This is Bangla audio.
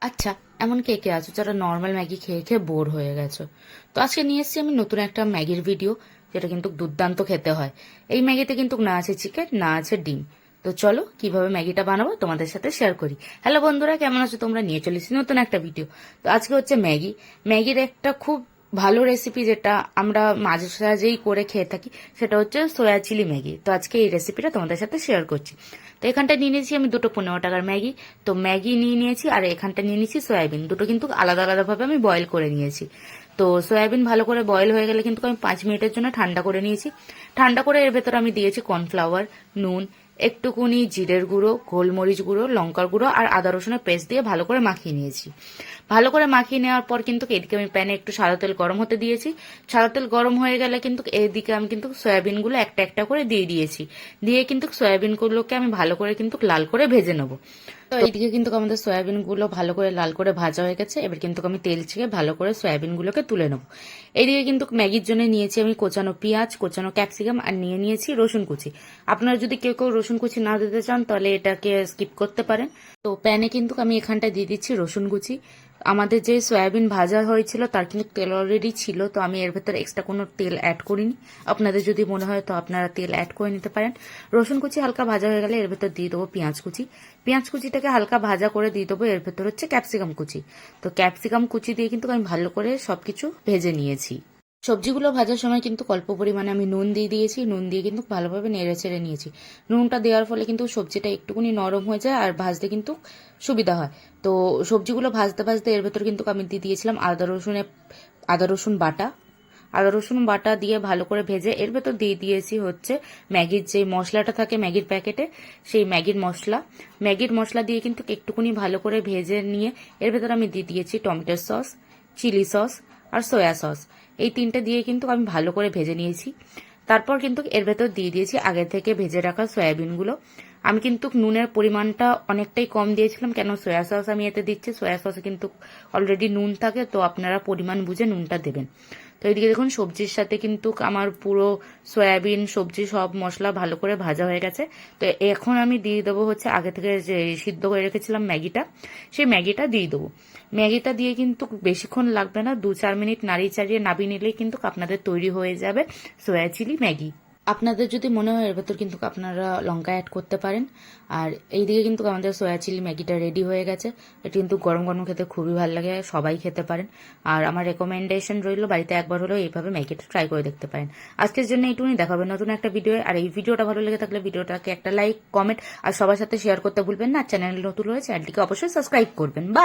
আচ্ছা, এমন কে কে আছো যারা নর্মাল ম্যাগি খেয়ে খেয়ে বোর হয়ে গেছো? তো আজকে নিয়ে এসেছি আমি নতুন একটা ম্যাগির ভিডিও, যেটা কিন্তু দুর্দান্ত খেতে হয়। এই ম্যাগিতে কিন্তু না আছে চিকেন, না আছে ডিম। তো চলো কিভাবে ম্যাগিটা বানাবো তোমাদের সাথে শেয়ার করি। হ্যালো বন্ধুরা, কেমন আছো তোমরা? নিয়ে চলে এসেছি নতুন একটা ভিডিও। তো আজকে হচ্ছে ম্যাগির একটা খুব ভালো রেসিপি, যেটা আমরা মাঝে সাঝেই করে খেয়ে থাকি। সেটা হচ্ছে সয়া চিলি ম্যাগি। তো আজকে এই রেসিপিটা তোমাদের সাথে শেয়ার করছি। তো এখানটা নিয়ে নিয়েছি আমি দুটো 15 টাকার ম্যাগি। তো ম্যাগি নিয়ে নিয়েছি, আর এখানটা নিয়ে নিয়েছি সয়াবিন। দুটো কিন্তু আলাদা আলাদাভাবে আমি বয়েল করে নিয়েছি। তো সয়াবিন ভালো করে বয়েল হয়ে গেলে কিন্তু আমি 5 মিনিটের জন্য ঠান্ডা করে নিয়েছি। ঠান্ডা করে এর ভেতর আমি দিয়েছি কর্নফ্লাওয়ার, নুন, একটুকুনি জিরের গুঁড়ো, গোলমরিচ গুঁড়ো, লঙ্কার গুঁড়ো আর আদা রসুনের পেস্ট দিয়ে ভালো করে মাখিয়ে নিয়েছি। ভালো করে মাখিয়ে নেওয়ার পর কিন্তু এদিকে আমি প্যানে একটু সাদা তেল গরম হতে দিয়েছি। সাদা তেল গরম হয়ে গেলে কিন্তু এদিকে আমি কিন্তু সয়াবিনগুলো একটা একটা করে দিয়ে দিয়েছি। দিয়ে কিন্তু সয়াবিনগুলোকে আমি ভালো করে কিন্তু লাল করে ভেজে নেবো। তো এইদিকে কিন্তু আমাদের সয়াবিনগুলো ভালো করে লাল করে ভাজা হয়ে গেছে। এবার কিন্তু আমি তেল ছেঁকে ভালো করে সয়াবিনগুলোকে তুলে নেবো। এইদিকে কিন্তু ম্যাগির জন্য নিয়েছি আমি কোচানো পেঁয়াজ, কোচানো ক্যাপসিকাম আর নিয়ে নিয়েছি রসুন কুচি। আপনারা যদি কেউ কেউ রসুন কুচি না দিতে চান তাহলে এটাকে স্কিপ করতে পারেন। তো প্যানে কিন্তু আমি এখানটায় দিয়ে দিচ্ছি রসুন কুচি। আমাদের যে সয়াবিন ভাজা হয়েছিল তার কিন্তু তেল অলরেডি ছিল, তো আমি এর ভেতরে এক্সট্রা কোনো তেল অ্যাড করিনি। আপনাদের যদি মনে হয় তো আপনারা তেল অ্যাড করে নিতে পারেন। রসুন কুচি হালকা ভাজা হয়ে গেলে এর ভেতর দিয়ে দেবো পেঁয়াজ কুচি। পেঁয়াজ কুচিটাকে হালকা ভাজা করে দিয়ে দেবো এর ভেতর হচ্ছে ক্যাপসিকাম কুচি। তো ক্যাপসিকাম কুচি দিয়ে কিন্তু আমি ভালো করে সবকিছু ভেজে নিয়েছি। সবজিগুলো ভাজার সময় কিন্তু অল্প পরিমাণে আমি নুন দিয়ে দিয়েছি। নুন দিয়ে কিন্তু ভালোভাবে নেড়ে চেড়ে নিয়েছি। নুনটা দেওয়ার ফলে কিন্তু সবজিটা একটুকুনি নরম হয়ে যায় আর ভাজতে কিন্তু সুবিধা হয়। তো সবজিগুলো ভাজতে ভাজতে এর ভেতর কিন্তু আমি দিয়ে দিয়েছিলাম আদা রসুন বাটা। আদা রসুন বাটা দিয়ে ভালো করে ভেজে এর ভেতর দিয়ে দিয়েছি হচ্ছে ম্যাগির যে মশলাটা থাকে ম্যাগির প্যাকেটে, সেই ম্যাগির মশলা দিয়ে কিন্তু একটুকুনি ভালো করে ভেজে নিয়ে এর ভেতর আমি দিয়ে দিয়েছি টমেটো সস, চিলি সস আর সয়া সস। এই তিনটে দিয়ে কিন্তু আমি ভালো করে ভেজে নিয়েছি। তারপর কিন্তু এর ভেতর দিয়ে দিয়েছি আগে থেকে ভেজে রাখা সয়াবিনগুলো। আমি কিন্তু নুনের পরিমাণটা অনেকটাই কম দিয়েছিলাম, কেন সয়া সস আমি এতে দিচ্ছি। সয়া সসে কিন্তু অলরেডি নুন থাকে, তো আপনারা পরিমাণ বুঝে নুনটা দেবেন। তো এইদিকে দেখুন সবজির সাথে কিন্তু আমার পুরো সয়াবিন, সবজি সব মশলা ভালো করে ভাজা হয়ে গেছে। তো এখন আমি দিয়ে দেবো হচ্ছে আগে থেকে যে সিদ্ধ করে রেখেছিলাম ম্যাগিটা, সেই ম্যাগিটা দিয়ে দেবো। ম্যাগিটা দিয়ে কিন্তু বেশিক্ষণ লাগবে না, 2-4 মিনিট নাড়িয়ে চাড়িয়ে নাবিয়ে নিলেই কিন্তু আপনাদের তৈরি হয়ে যাবে সয়া চিলি ম্যাগি। আপনাদের যদি মনে হয় এর ভেতর কিন্তু আপনারা লঙ্কা অ্যাড করতে পারেন। আর এইদিকে কিন্তু আমাদের সয়া চিলি ম্যাগিটা রেডি হয়ে গেছে। এটা কিন্তু গরম গরম খেতে খুবই ভালো লাগে, সবাই খেতে পারেন। আর আমার রেকমেন্ডেশন রইল বাড়িতে একবার হলেও এইভাবে ম্যাগিটা ট্রাই করে দেখতে পারেন। আজকের জন্য এইটুকুনি, দেখাবে নতুন একটা ভিডিও। আর এই ভিডিওটা ভালো লেগে থাকলে ভিডিওটাকে একটা লাইক, কমেন্ট আর সবার সাথে শেয়ার করতে ভুলবেন না। চ্যানেল নতুন হলে চ্যানেলটিকে অবশ্যই সাবস্ক্রাইব করবেন। বাই।